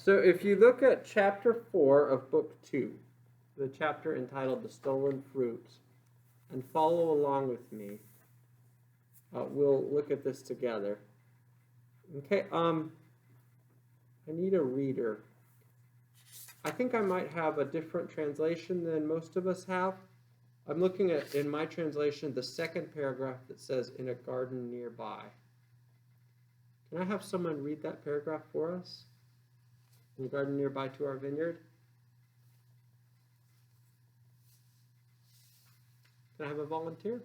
So if you look at chapter 4 of book 2, the chapter entitled The Stolen Fruits, and follow along with me, we'll look at this together. Okay, I need a reader. I think I might have a different translation than most of us have. I'm looking at, in my translation, the second paragraph that says, in a garden nearby. Can I have someone read that paragraph for us? In the garden nearby to our vineyard? Can I have a volunteer?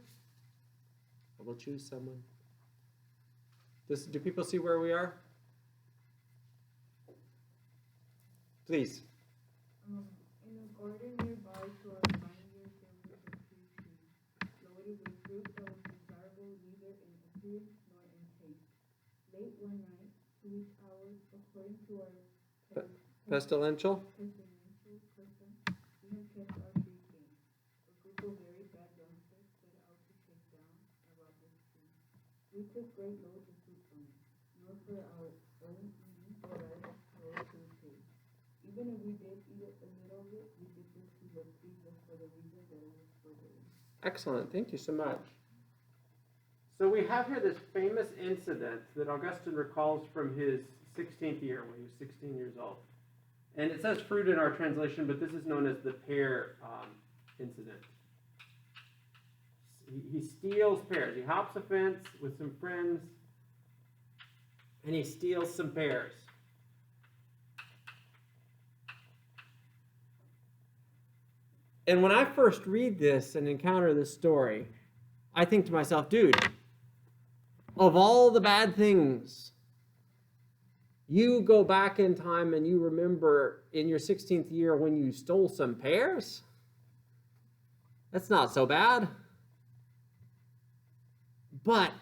I will choose someone. Do people see where we are? Please. In a garden nearby to our vineyard there was a tree loaded with fruit that was desirable neither in appearance nor in taste. Late one night, 2 hours according to our Pestilential? custom, we had kept our tree clean. A group of very bad youngsters set out to take down and rob this tree. We took great loads of fruit from it, nor for our own eating or our those who paid. Even if we did eat a little of it, we did this to the tree just for the reason that it was forbidden. Excellent. Thank you so much. So we have here this famous incident that Augustine recalls from his 16th year when he was 16 years old. And it says fruit in our translation, but this is known as the Pear Incident. He steals pears. He hops a fence with some friends, and he steals some pears. And when I first read this and encounter this story, I think to myself, dude, of all the bad things, you go back in time and you remember in your 16th year when you stole some pears? That's not so bad. But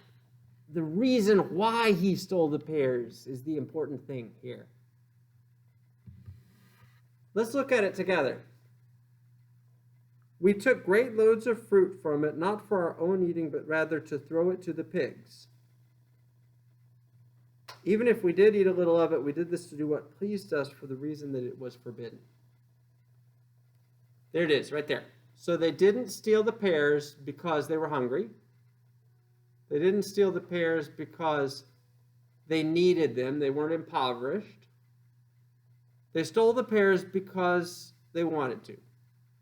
the reason why he stole the pears is the important thing here. Let's look at it together. We took great loads of fruit from it, not for our own eating, but rather to throw it to the pigs. Even if we did eat a little of it, we did this to do what pleased us for the reason that it was forbidden. There it is, right there. So they didn't steal the pears because they were hungry. They didn't steal the pears because they needed them. They weren't impoverished. They stole the pears because they wanted to.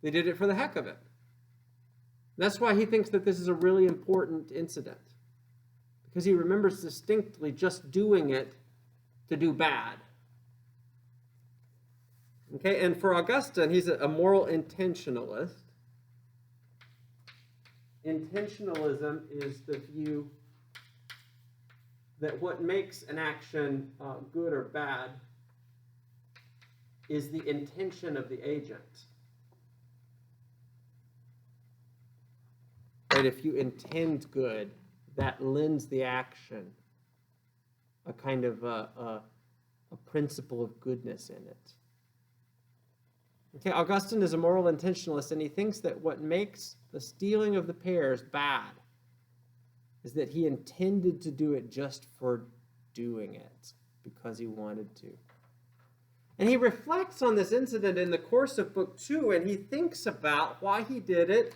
They did it for the heck of it. That's why he thinks that this is a really important incident, because he remembers distinctly just doing it to do bad. Okay, and for Augustine, he's a moral intentionalist. Intentionalism is the view that what makes an action good or bad is the intention of the agent. Right? If you intend good, that lends the action a kind of a principle of goodness in it. Okay, Augustine is a moral intentionalist, and he thinks that what makes the stealing of the pears bad is that he intended to do it just for doing it, because he wanted to. And he reflects on this incident in the course of book 2, and he thinks about why he did it,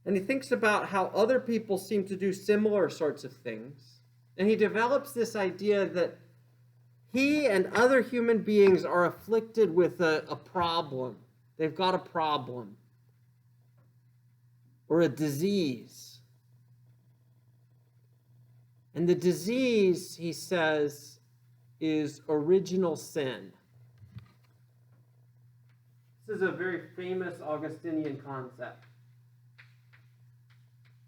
and he thinks about how other people seem to do similar sorts of things. And he develops this idea that he and other human beings are afflicted with a problem. They've got a problem or a disease. And the disease, he says, is original sin. This is a very famous Augustinian concept.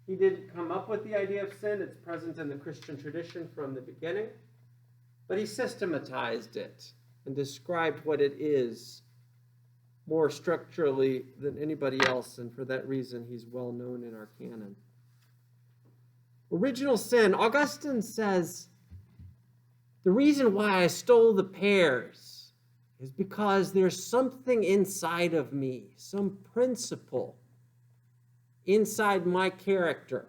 He didn't come up with the idea of sin. It's present in the Christian tradition from the beginning. But he systematized it and described what it is more structurally than anybody else, and for that reason he's well known in our canon. Original sin, Augustine says, the reason why I stole the pears is because there's something inside of me, some principle inside my character,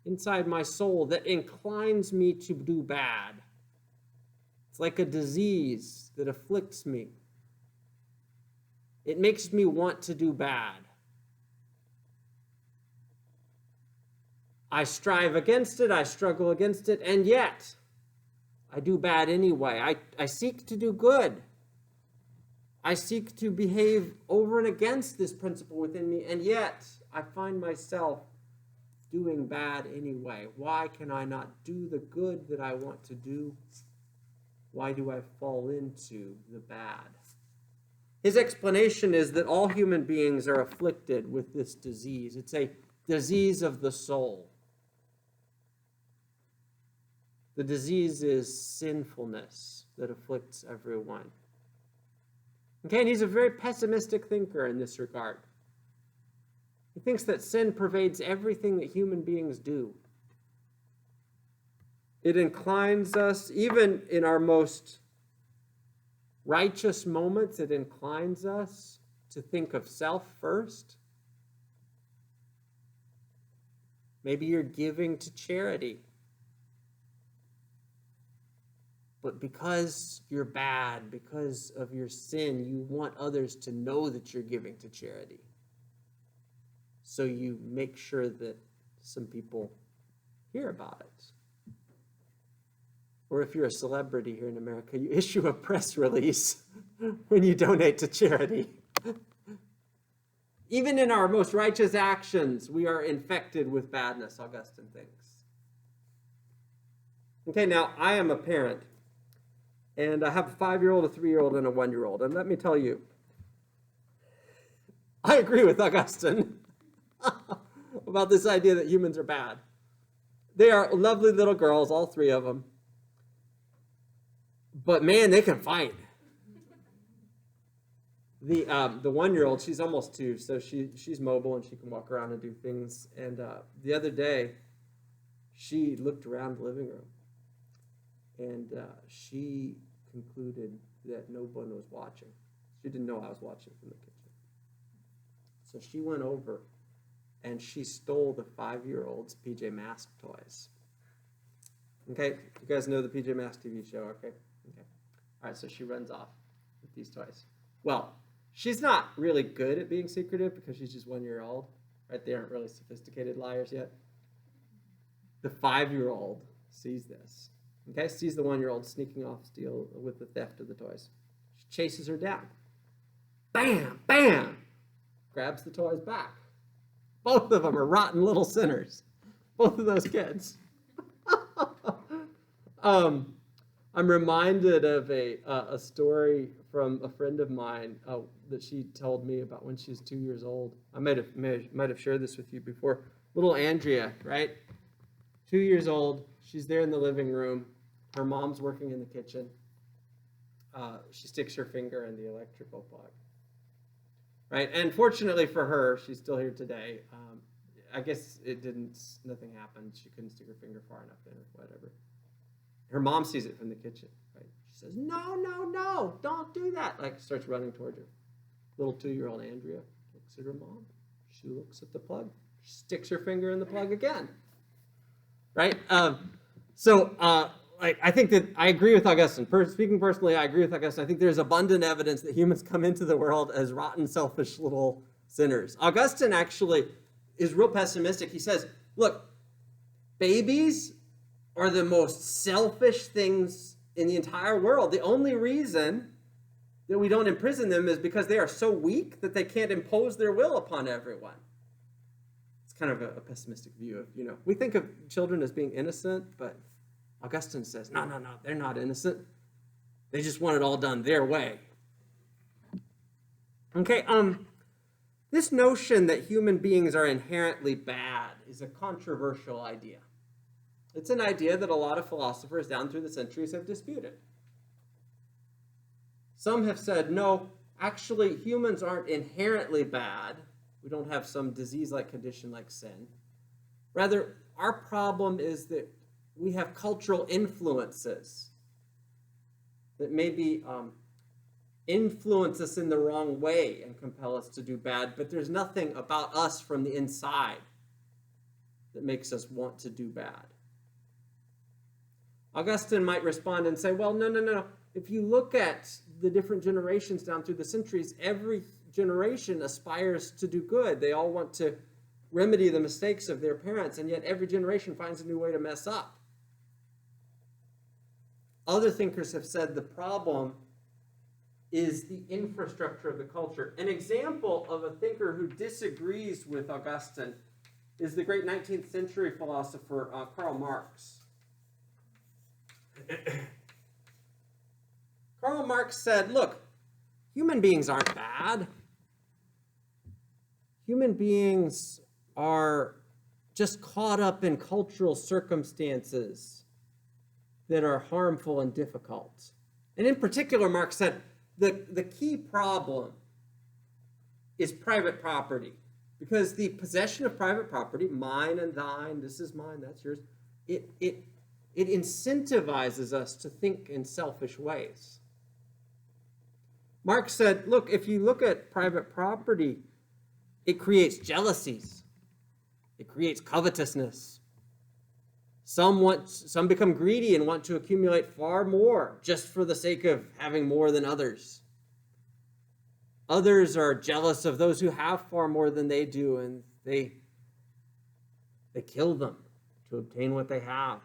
inside my soul, that inclines me to do bad. It's like a disease that afflicts me. It makes me want to do bad. I strive against it, I struggle against it, and yet I do bad anyway. I seek to do good. I seek to behave over and against this principle within me, and yet I find myself doing bad anyway. Why can I not do the good that I want to do? Why do I fall into the bad? His explanation is that all human beings are afflicted with this disease. It's a disease of the soul. The disease is sinfulness that afflicts everyone. Okay, and he's a very pessimistic thinker in this regard. He thinks that sin pervades everything that human beings do. It inclines us, even in our most righteous moments, it inclines us to think of self first. Maybe you're giving to charity. But because you're bad, because of your sin, you want others to know that you're giving to charity. So you make sure that some people hear about it. Or if you're a celebrity here in America, you issue a press release when you donate to charity. Even in our most righteous actions, we are infected with badness, Augustine thinks. Okay, now I am a parent. And I have a 5-year-old, a 3-year-old, and a 1-year-old. And let me tell you, I agree with Augustine about this idea that humans are bad. They are lovely little girls, all 3 of them. But man, they can fight. The 1-year-old, she's almost 2, so she's mobile and she can walk around and do things. And the other day, she looked around the living room. And she concluded that no one was watching. She didn't know I was watching from the kitchen. So she went over and she stole the 5-year-old's PJ Masks toys. Okay, you guys know the PJ Masks TV show, okay? Okay. All right, so she runs off with these toys. Well, she's not really good at being secretive because she's just 1 year old, right? They aren't really sophisticated liars yet. The 5-year-old sees this. Okay, sees the 1-year-old sneaking off steal with the theft of the toys. She chases her down. Bam, bam! Grabs the toys back. Both of them are rotten little sinners. Both of those kids. I'm reminded of a story from a friend of mine that she told me about when she was 2 years old. I might have shared this with you before. Little Andrea, right? 2 years old. She's there in the living room. Her mom's working in the kitchen. She sticks her finger in the electrical plug. Right? And fortunately for her, she's still here today. I guess nothing happened. She couldn't stick her finger far enough in or whatever. Her mom sees it from the kitchen. Right? She says, no, don't do that. Like, starts running towards her. Little 2-year-old Andrea looks at her mom. She looks at the plug. She sticks her finger in the plug again. Right? I think that I agree with Augustine. Speaking personally, I agree with Augustine. I think there's abundant evidence that humans come into the world as rotten, selfish little sinners. Augustine actually is real pessimistic. He says, look, babies are the most selfish things in the entire world. The only reason that we don't imprison them is because they are so weak that they can't impose their will upon everyone. It's kind of a pessimistic view of, we think of children as being innocent, but Augustine says, no, they're not innocent. They just want it all done their way. Okay, this notion that human beings are inherently bad is a controversial idea. It's an idea that a lot of philosophers down through the centuries have disputed. Some have said, no, actually humans aren't inherently bad. We don't have some disease-like condition like sin. Rather, our problem is that we have cultural influences that maybe influence us in the wrong way and compel us to do bad, but there's nothing about us from the inside that makes us want to do bad. Augustine might respond and say, well, no. If you look at the different generations down through the centuries, every generation aspires to do good. They all want to remedy the mistakes of their parents, and yet every generation finds a new way to mess up. Other thinkers have said the problem is the infrastructure of the culture. An example of a thinker who disagrees with Augustine is the great 19th century philosopher Karl Marx. Karl Marx said, look, human beings aren't bad. Human beings are just caught up in cultural circumstances that are harmful and difficult. And in particular, Marx said, the key problem is private property. Because the possession of private property, mine and thine, this is mine, that's yours, it incentivizes us to think in selfish ways. Marx said, look, if you look at private property, it creates jealousies. It creates covetousness. Some become greedy and want to accumulate far more just for the sake of having more than others. Others are jealous of those who have far more than they do, and they kill them to obtain what they have.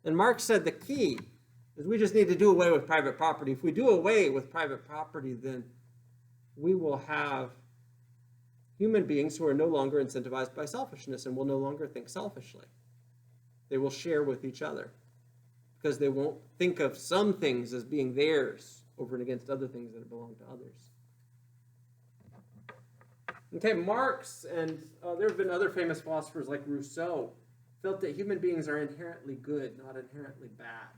And Marx said the key is we just need to do away with private property. If we do away with private property, then we will have human beings who are no longer incentivized by selfishness and will no longer think selfishly. They will share with each other because they won't think of some things as being theirs over and against other things that belong to others. Okay, Marx and there have been other famous philosophers like Rousseau felt that human beings are inherently good, not inherently bad.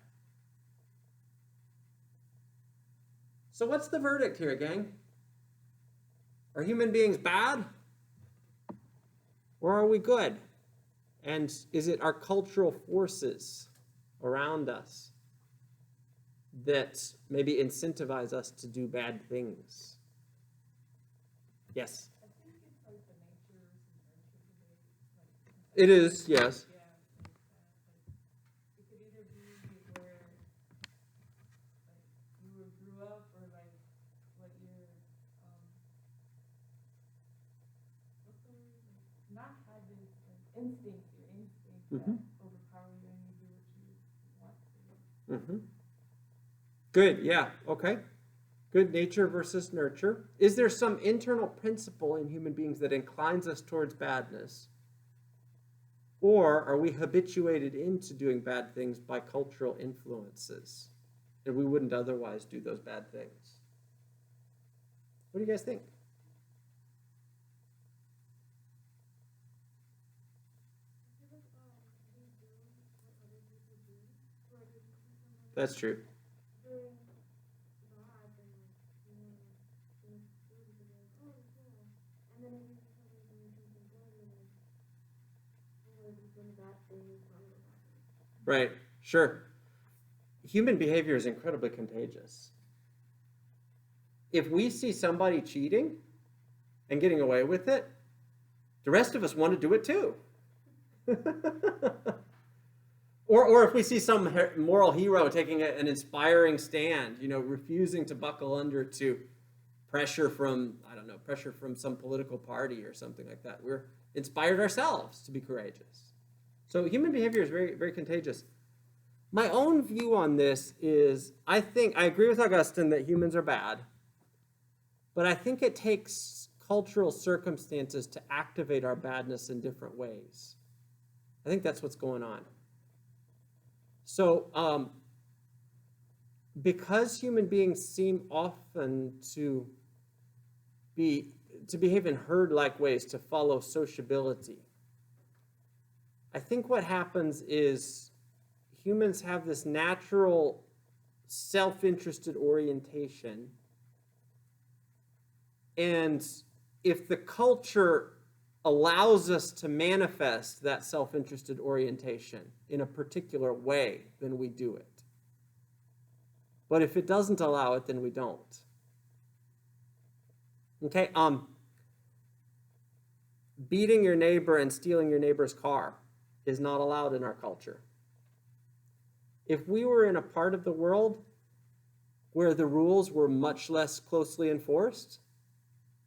So what's the verdict here, gang? Are human beings bad? Or are we good? And is it our cultural forces around us that maybe incentivize us to do bad things? Yes? I think it's like the nature versus nurture debate. It is, yes. Yeah, it could either be where you grew up or what your what's the word? Not habits, instincts. Your instincts that overpower you and you do what you want to. Good, yeah, okay. Good nature versus nurture. Is there some internal principle in human beings that inclines us towards badness? Or are we habituated into doing bad things by cultural influences? And we wouldn't otherwise do those bad things. What do you guys think? That's true. Right, sure. Human behavior is incredibly contagious. If we see somebody cheating and getting away with it, the rest of us want to do it too. Or if we see some moral hero taking an inspiring stand, refusing to buckle under to pressure from some political party or something like that, we're inspired ourselves to be courageous. So human behavior is very, very contagious. My own view on this is, I agree with Augustine that humans are bad, but I think it takes cultural circumstances to activate our badness in different ways. I think that's what's going on. So, because human beings seem often to behave in herd-like ways, to follow sociability, I think what happens is humans have this natural self-interested orientation, and if the culture allows us to manifest that self-interested orientation in a particular way, then we do it. But if it doesn't allow it, then we don't. Okay, beating your neighbor and stealing your neighbor's car is not allowed in our culture. If we were in a part of the world where the rules were much less closely enforced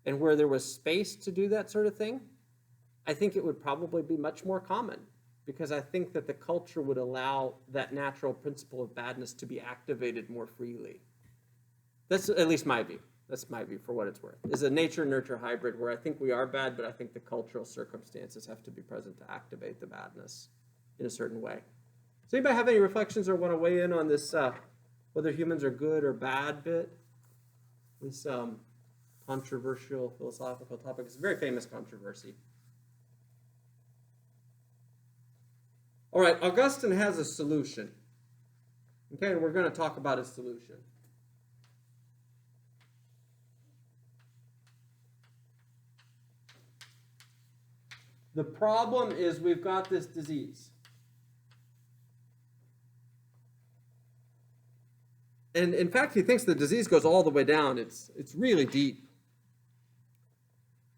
and where there was space to do that sort of thing, I think it would probably be much more common, because I think that the culture would allow that natural principle of badness to be activated more freely. That's at least my view. That's my view, for what it's worth. Is a nature-nurture hybrid where I think we are bad, but I think the cultural circumstances have to be present to activate the badness in a certain way. Does anybody have any reflections or want to weigh in on this whether humans are good or bad bit? This controversial philosophical topic. It's a very famous controversy. All right, Augustine has a solution. Okay, and we're going to talk about his solution. The problem is we've got this disease. And in fact, he thinks the disease goes all the way down. It's really deep.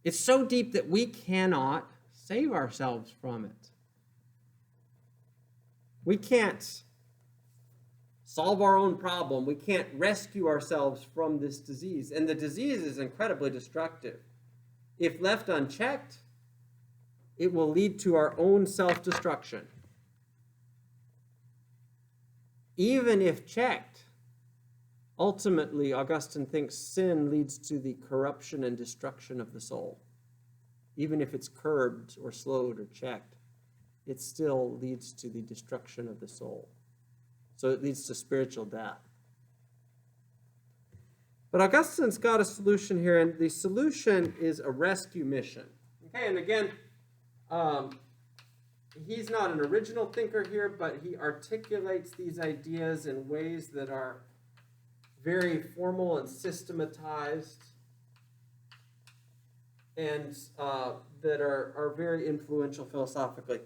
It's so deep that we cannot save ourselves from it. We can't solve our own problem. We can't rescue ourselves from this disease. And the disease is incredibly destructive. If left unchecked, it will lead to our own self-destruction. Even if checked, ultimately, Augustine thinks sin leads to the corruption and destruction of the soul. Even if it's curbed or slowed or checked, it still leads to the destruction of the soul. So it leads to spiritual death. But Augustine's got a solution here, and the solution is a rescue mission. Okay, and again, he's not an original thinker here, but he articulates these ideas in ways that are very formal and systematized, and that are very influential philosophically.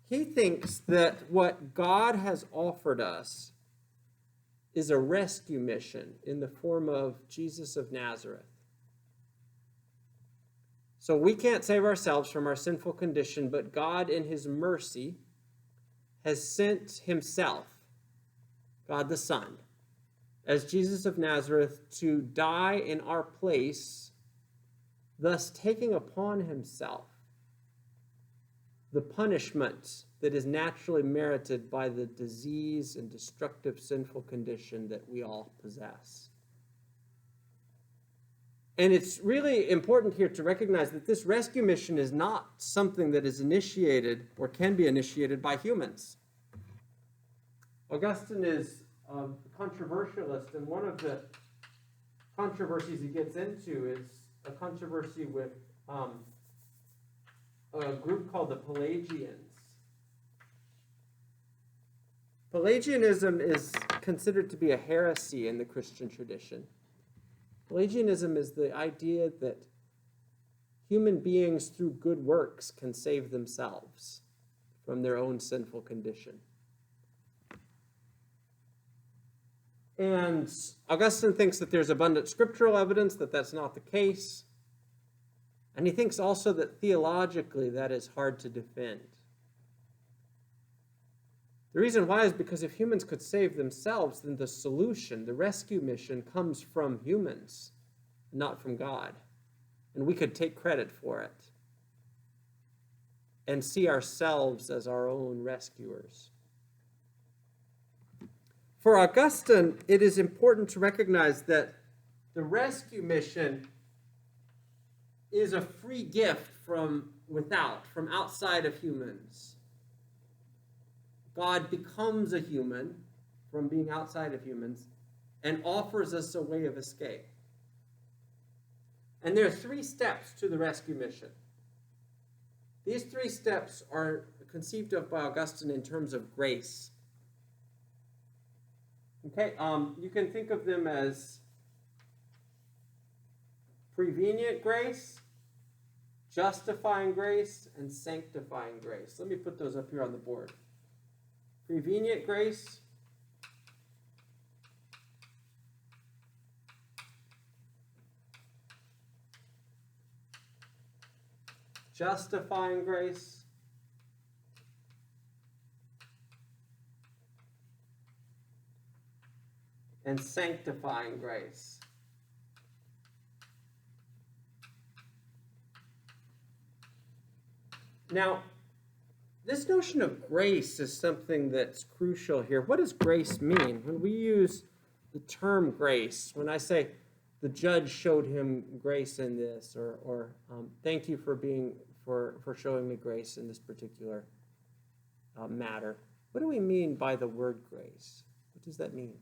He thinks that what God has offered us is a rescue mission in the form of Jesus of Nazareth. So we can't save ourselves from our sinful condition, but God in his mercy has sent himself, God the Son, as Jesus of Nazareth to die in our place, thus taking upon himself the punishment that is naturally merited by the disease and destructive sinful condition that we all possess. And it's really important here to recognize that this rescue mission is not something that is initiated or can be initiated by humans. Augustine is a controversialist, and one of the controversies he gets into is a controversy with a group called the Pelagians. Pelagianism is considered to be a heresy in the Christian tradition. Pelagianism is the idea that human beings through good works can save themselves from their own sinful condition. And Augustine thinks that there's abundant scriptural evidence that that's not the case. And he thinks also that theologically that is hard to defend. The reason why is because if humans could save themselves, then the solution, the rescue mission, comes from humans, not from God. And we could take credit for it and see ourselves as our own rescuers. For Augustine, it is important to recognize that the rescue mission is a free gift from without, from outside of humans. God becomes a human from being outside of humans and offers us a way of escape. And there are 3 steps to the rescue mission. These 3 steps are conceived of by Augustine in terms of grace. Okay, you can think of them as prevenient grace, justifying grace, and sanctifying grace. Let me put those up here on the board. Prevenient grace, justifying grace, and sanctifying grace. Now, this notion of grace is something that's crucial here. What does grace mean? When we use the term grace, when I say the judge showed him grace in this, or thank you for showing me grace in this particular matter, what do we mean by the word grace? What does that mean?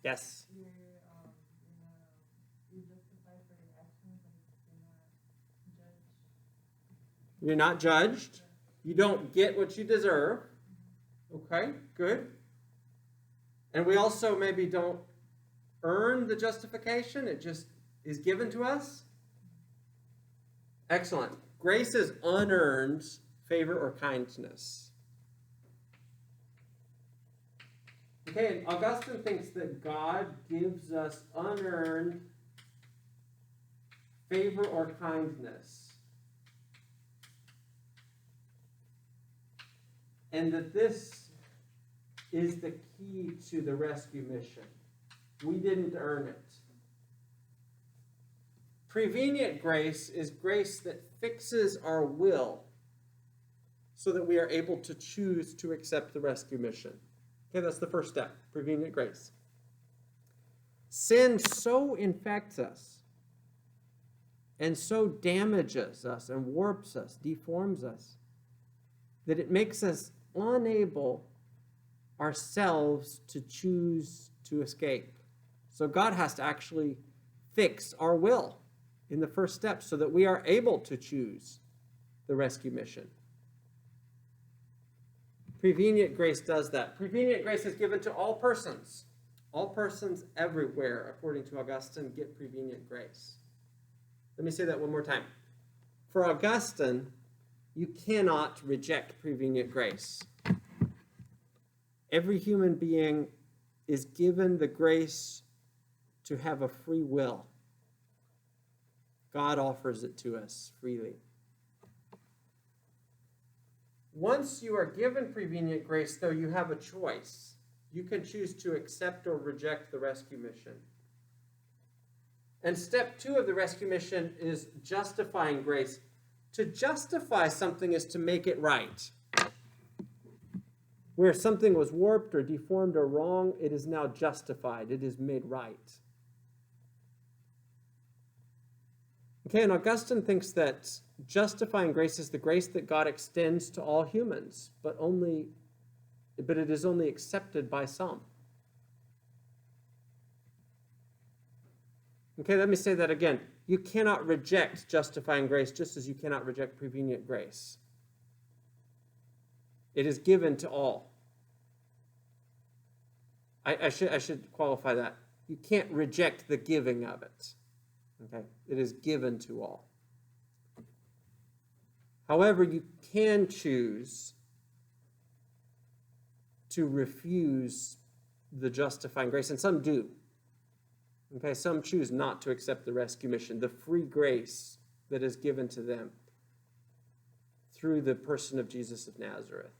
Yes? You're justified for your actions and You're not judged. You don't get what you deserve. Okay, good. And we also maybe don't earn the justification. It just is given to us. Excellent. Grace is unearned favor or kindness. Okay, and Augustine thinks that God gives us unearned favor or kindness. And that this is the key to the rescue mission. We didn't earn it. Prevenient grace is grace that fixes our will so that we are able to choose to accept the rescue mission. Okay, that's the first step, prevenient grace. Sin so infects us and so damages us and warps us, deforms us, that it makes us unable ourselves to choose to escape. So God has to actually fix our will in the first step so that we are able to choose the rescue mission. Prevenient grace does that. Prevenient grace is given to all persons. All persons everywhere, according to Augustine, get prevenient grace. Let me say that one more time. For Augustine, you cannot reject prevenient grace. Every human being is given the grace to have a free will. God offers it to us freely. Once you are given prevenient grace, though, you have a choice. You can choose to accept or reject the rescue mission. And step 2 of the rescue mission is justifying grace. To justify something is to make it right. Where something was warped or deformed or wrong, it is now justified. It is made right. Okay, and Augustine thinks that justifying grace is the grace that God extends to all humans, but it is only accepted by some. Okay, let me say that again. You cannot reject justifying grace just as you cannot reject prevenient grace. It is given to all. I should qualify that. You can't reject the giving of it. Okay, it is given to all. However, you can choose to refuse the justifying grace, and some do. Okay, some choose not to accept the rescue mission, the free grace that is given to them through the person of Jesus of Nazareth.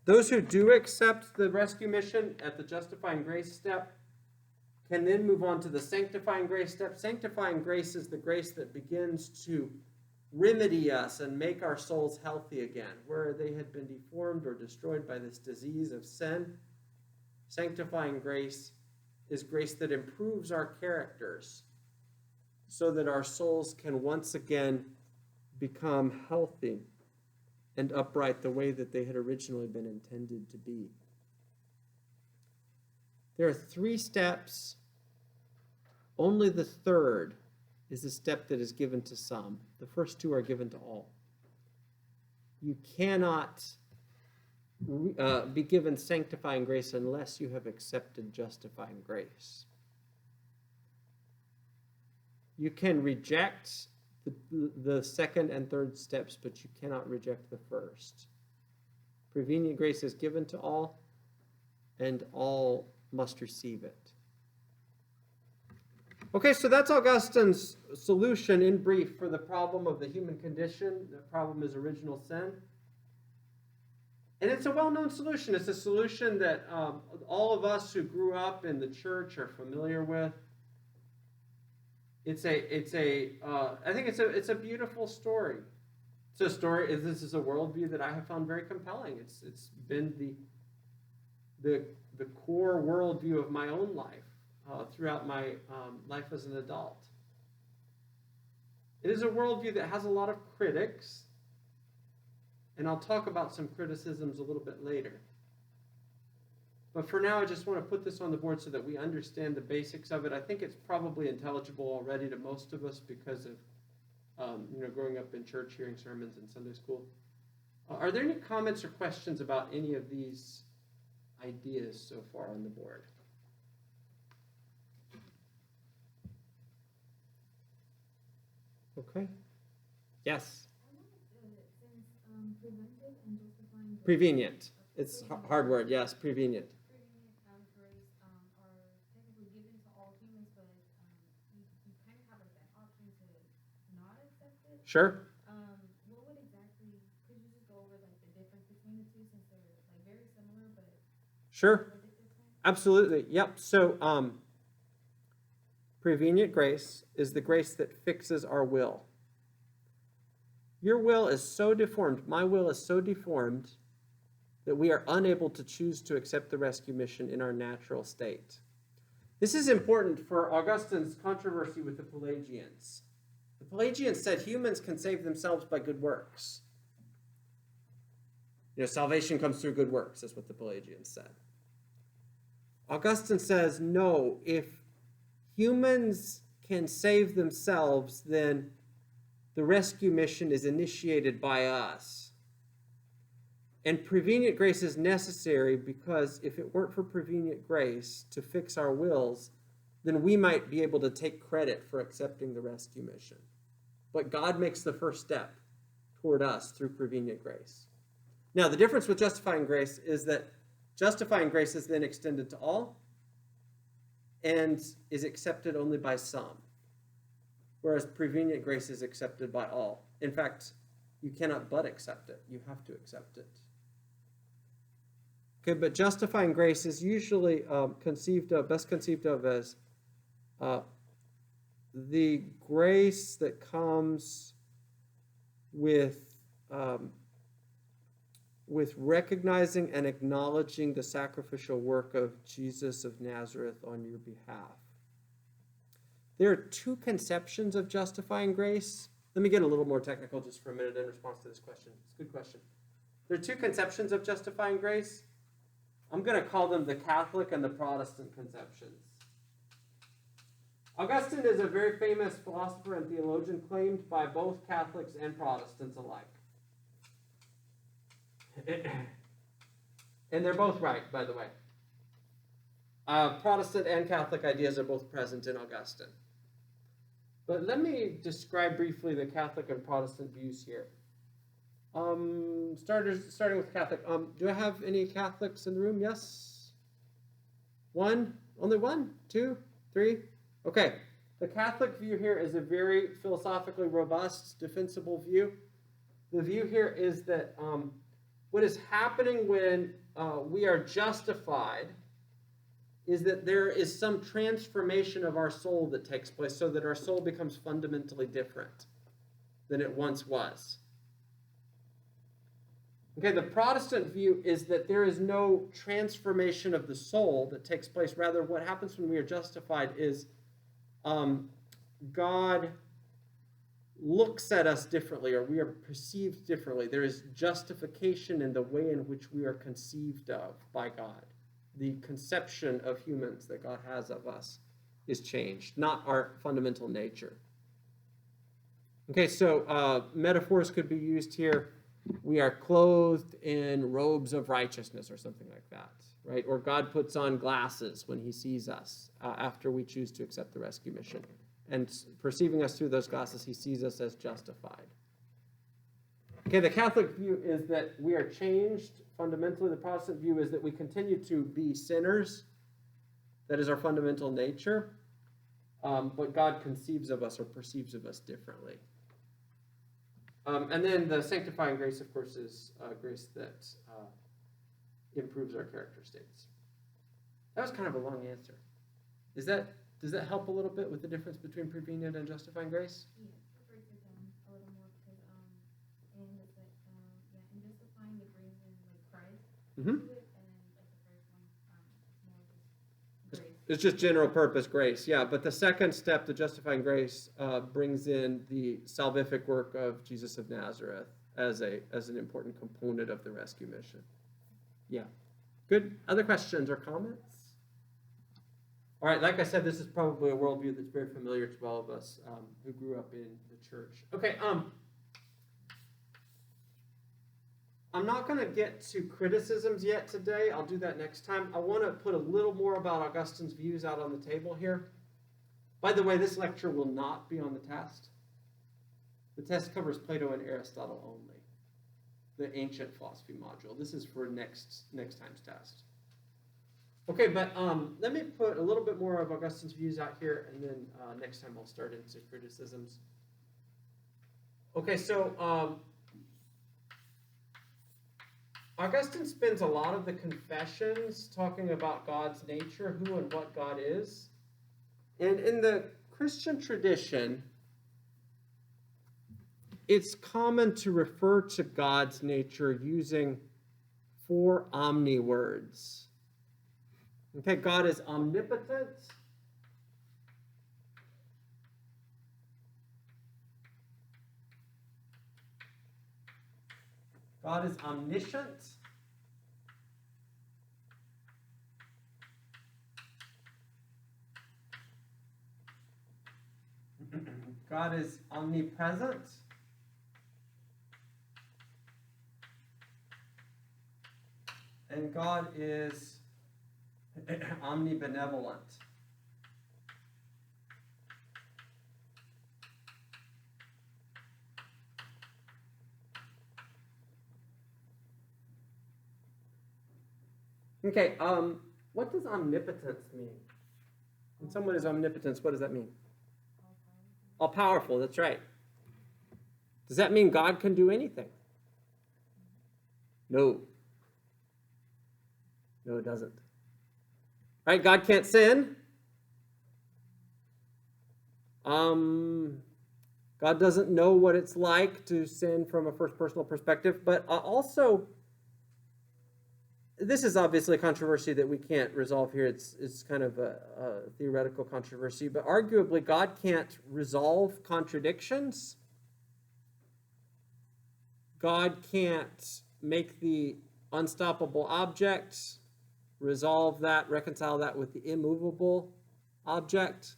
Those who do accept the rescue mission at the justifying grace step can then move on to the sanctifying grace step. Sanctifying grace is the grace that begins to remedy us and make our souls healthy again, where they had been deformed or destroyed by this disease of sin. Sanctifying grace is grace that improves our characters so that our souls can once again become healthy and upright the way that they had originally been intended to be. There are 3 steps. Only the third is a step that is given to some. The first 2 are given to all. You cannot be given sanctifying grace unless you have accepted justifying grace. You can reject the second and third steps, but you cannot reject the first. Prevenient grace is given to all, and all must receive it. Okay, so that's Augustine's solution in brief for the problem of the human condition. The problem is original sin. And it's a well-known solution. It's a solution that all of us who grew up in the church are familiar with. I think it's a beautiful story. It's a story. This is a worldview that I have found very compelling. It's been the core worldview of my own life throughout my life as an adult. It is a worldview that has a lot of critics, and I'll talk about some criticisms a little bit later. But for now, I just want to put this on the board so that we understand the basics of it. I think it's probably intelligible already to most of us because of growing up in church, hearing sermons in Sunday school. Are there any comments or questions about any of these ideas so far on the board? Okay. Yes. Prevenient. It's hard word. Yes, prevenient. Sure. What would exactly, could you just go over like the difference between the two since they're like very similar but sure. Absolutely. Yep. So prevenient grace is the grace that fixes our will. Your will is so deformed, my will is so deformed that we are unable to choose to accept the rescue mission in our natural state. This is important for Augustine's controversy with the Pelagians. The Pelagians said humans can save themselves by good works. Salvation comes through good works, is what the Pelagians said. Augustine says, no, if humans can save themselves, then the rescue mission is initiated by us. And prevenient grace is necessary because if it weren't for prevenient grace to fix our wills, then we might be able to take credit for accepting the rescue mission. But God makes the first step toward us through prevenient grace. Now, the difference with justifying grace is that justifying grace is then extended to all and is accepted only by some, whereas prevenient grace is accepted by all. In fact, you cannot but accept it. You have to accept it. Okay, but justifying grace is usually best conceived of as the grace that comes with recognizing and acknowledging the sacrificial work of Jesus of Nazareth on your behalf. There are two conceptions of justifying grace. Let me get a little more technical just for a minute in response to this question. It's a good question. There are two conceptions of justifying grace. I'm going to call them the Catholic and the Protestant conceptions. Augustine is a very famous philosopher and theologian claimed by both Catholics and Protestants alike. And they're both right, by the way. Protestant and Catholic ideas are both present in Augustine. But let me describe briefly the Catholic and Protestant views here. Starting with Catholic. Do I have any Catholics in the room? Yes? One? Only one? Two? Three? Okay. The Catholic view here is a very philosophically robust, defensible view. The view here is that what is happening when we are justified is that there is some transformation of our soul that takes place so that our soul becomes fundamentally different than it once was. Okay, the Protestant view is that there is no transformation of the soul that takes place. Rather, what happens when we are justified is God looks at us differently, or we are perceived differently. There is justification in the way in which we are conceived of by God. The conception of humans that God has of us is changed, not our fundamental nature. Okay, so metaphors could be used here. We are clothed in robes of righteousness or something like that, right? Or God puts on glasses when he sees us after we choose to accept the rescue mission. And perceiving us through those glasses, he sees us as justified. Okay, the Catholic view is that we are changed. Fundamentally, the Protestant view is that we continue to be sinners. That is our fundamental nature. But God conceives of us or perceives of us differently. And then the sanctifying grace, of course, is grace that improves our character states. That was kind of a long answer. Does that help a little bit with the difference between prevenient and justifying grace? Yeah, it breaks it down a little more because in justifying it brings in like Christ Mm-hmm. to it, and like the first one, it's more just grace. It's just general purpose grace, yeah. But the second step, the justifying grace, brings in the salvific work of Jesus of Nazareth as an important component of the rescue mission. Yeah. Good. Other questions or comments? All right. Like I said, this is probably a worldview that's very familiar to all of us who grew up in the church. Okay. I'm not going to get to criticisms yet today. I'll do that next time. I want to put a little more about Augustine's views out on the table here. By the way, this lecture will not be on the test. The test covers Plato and Aristotle only, the ancient philosophy module. This is for next time's test. Okay, but let me put a little bit more of Augustine's views out here, and then next time I'll start into criticisms. Okay, so Augustine spends a lot of the Confessions talking about God's nature, who and what God is. And in the Christian tradition, it's common to refer to God's nature using 4 omni words. Okay, God is omnipotent. God is omniscient. God is omnipresent. And God is omnibenevolent. Okay, what does omnipotence mean? When someone is omnipotence, what does that mean? All powerful, that's right. Does that mean God can do anything? No. No, it doesn't. Right? God can't sin. God doesn't know what it's like to sin from a first personal perspective, but also, this is obviously a controversy that we can't resolve here. It's kind of a theoretical controversy, but arguably God can't resolve contradictions. God can't make the unstoppable object, resolve that, reconcile that with the immovable object.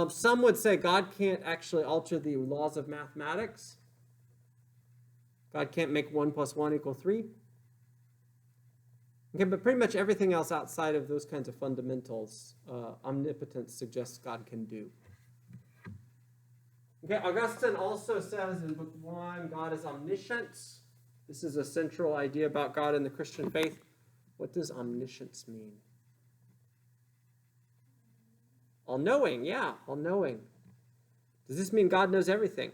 Some would say God can't actually alter the laws of mathematics. God can't make 1 + 1 = 3. Okay, but pretty much everything else outside of those kinds of fundamentals, omnipotence suggests God can do. Okay, Augustine also says in Book 1, God is omniscient. This is a central idea about God in the Christian faith. What does omniscience mean? All-knowing, yeah, all-knowing. Does this mean God knows everything?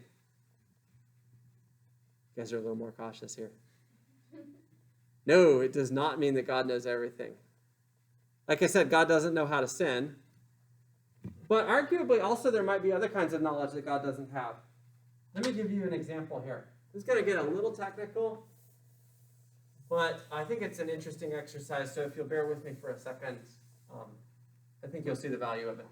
You guys are a little more cautious here. No, it does not mean that God knows everything. Like I said, God doesn't know how to sin. But arguably, also, there might be other kinds of knowledge that God doesn't have. Let me give you an example here. This is going to get a little technical, but I think it's an interesting exercise, so if you'll bear with me for a second, I think you'll see the value of it.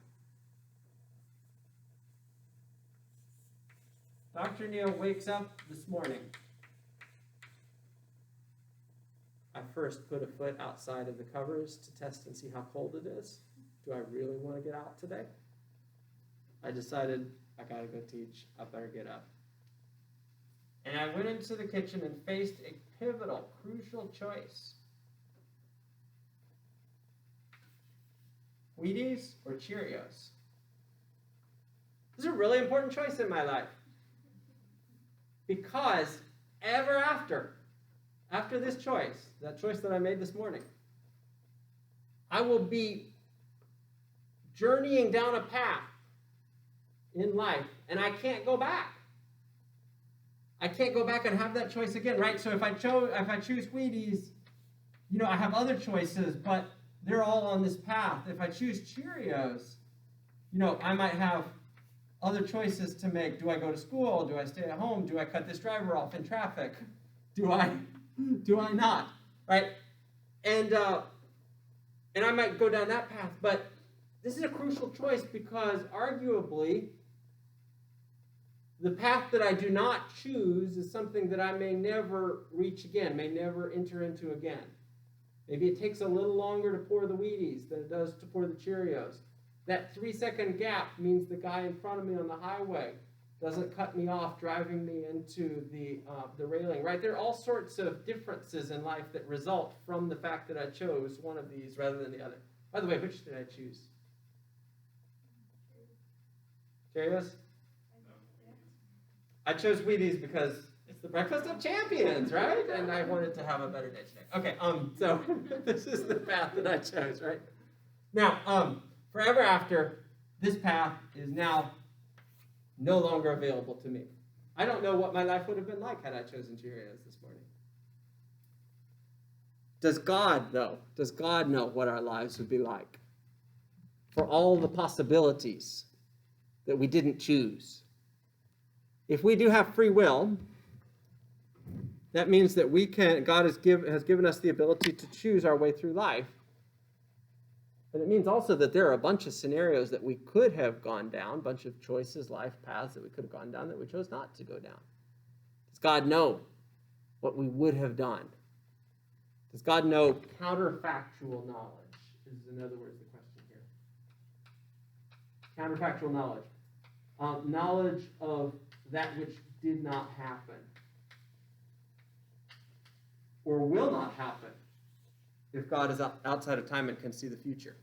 Dr. Neal wakes up this morning. I first put a foot outside of the covers to test and see how cold it is. Do I really want to get out today? I decided I got to go teach. I better get up. And I went into the kitchen and faced a pivotal, crucial choice. Wheaties or Cheerios? This is a really important choice in my life. Because ever after this choice, that choice that I made this morning, I will be journeying down a path in life, and I can't go back. I can't go back and have that choice again, right? So if I choose Wheaties, I have other choices, but they're all on this path. If I choose Cheerios, I might have other choices to make. Do I go to school? Do I stay at home? Do I cut this driver off in traffic? Do I not? Right? And I might go down that path, but this is a crucial choice because arguably the path that I do not choose is something that I may never reach again, may never enter into again. Maybe it takes a little longer to pour the Wheaties than it does to pour the Cheerios. That 3-second gap means the guy in front of me on the highway doesn't cut me off, driving me into the railing, right? There are all sorts of differences in life that result from the fact that I chose one of these rather than the other. By the way, which did I choose? Cheerios? I chose Wheaties because it's the breakfast of champions, right? And I wanted to have a better day today. Okay, so this is the path that I chose, right? Now, forever after, this path is now no longer available to me. I don't know what my life would have been like had I chosen Cheerios this morning. Does God, though? Does God know what our lives would be like? For all the possibilities that we didn't choose. If we do have free will, that means that God has given us the ability to choose our way through life. But it means also that there are a bunch of scenarios that we could have gone down, a bunch of choices, life paths that we could have gone down that we chose not to go down. Does God know what we would have done? Does God know counterfactual knowledge? Is in other words the question here. Counterfactual knowledge. Knowledge of that which did not happen or will not happen if God is outside of time and can see the future.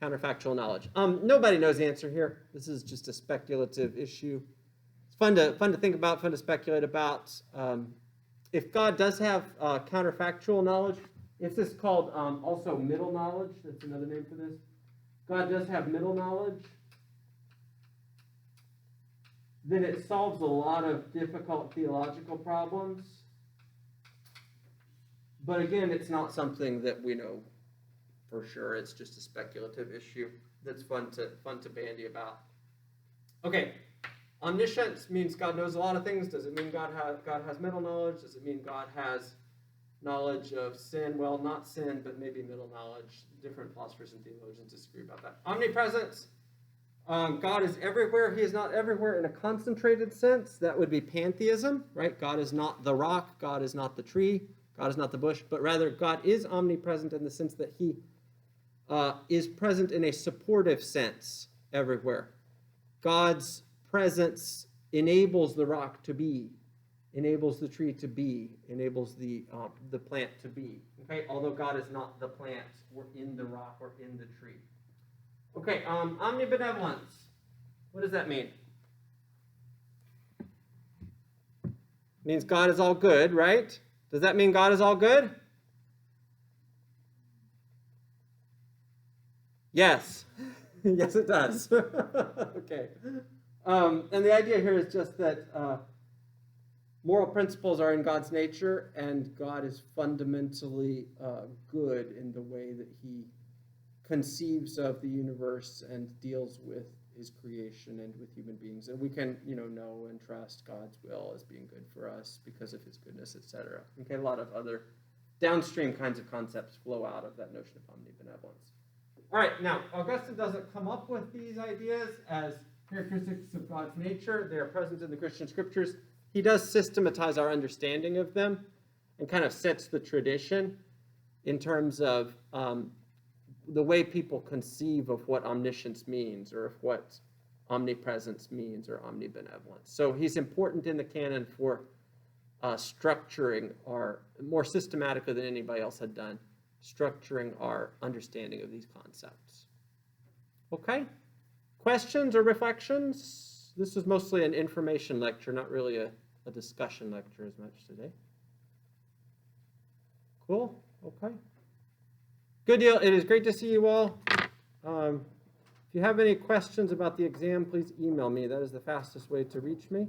Counterfactual knowledge. Nobody knows the answer here. This is just a speculative issue. It's fun to think about, fun to speculate about. If God does have counterfactual knowledge, it's this called also middle knowledge. That's another name for this. God does have middle knowledge. Then it solves a lot of difficult theological problems. But again, it's not something that we know for sure. It's just a speculative issue that's fun to bandy about. Okay, omniscience means God knows a lot of things. Does it mean God has middle knowledge? Does it mean God has knowledge of sin? Well, not sin, but maybe middle knowledge. Different philosophers and theologians disagree about that. Omnipresence. God is everywhere. He is not everywhere in a concentrated sense. That would be pantheism, right? God is not the rock. God is not the tree. God is not the bush. But rather, God is omnipresent in the sense that he is present in a supportive sense everywhere. God's presence enables the rock to be, enables the tree to be, enables the plant to be. Okay, although God is not the plant or in the rock or in the tree. Okay, omnibenevolence. What does that mean? It means God is all good, right? Does that mean God is all good? Yes. Yes, it does. Okay. And the idea here is just that moral principles are in God's nature, and God is fundamentally good in the way that he conceives of the universe and deals with his creation and with human beings. And we can, know and trust God's will as being good for us because of his goodness, etc. Okay, a lot of other downstream kinds of concepts flow out of that notion of omnibenevolence. All right, now, Augustine doesn't come up with these ideas as characteristics of God's nature. They are present in the Christian scriptures. He does systematize our understanding of them and kind of sets the tradition in terms of the way people conceive of what omniscience means, or of what omnipresence means, or omnibenevolence. So he's important in the canon for structuring our, more systematically than anybody else had done, structuring our understanding of these concepts. Okay? Questions or reflections? This is mostly an information lecture, not really a discussion lecture as much today. Cool? Okay. Good deal. It is great to see you all. If you have any questions about the exam, please email me. That is the fastest way to reach me.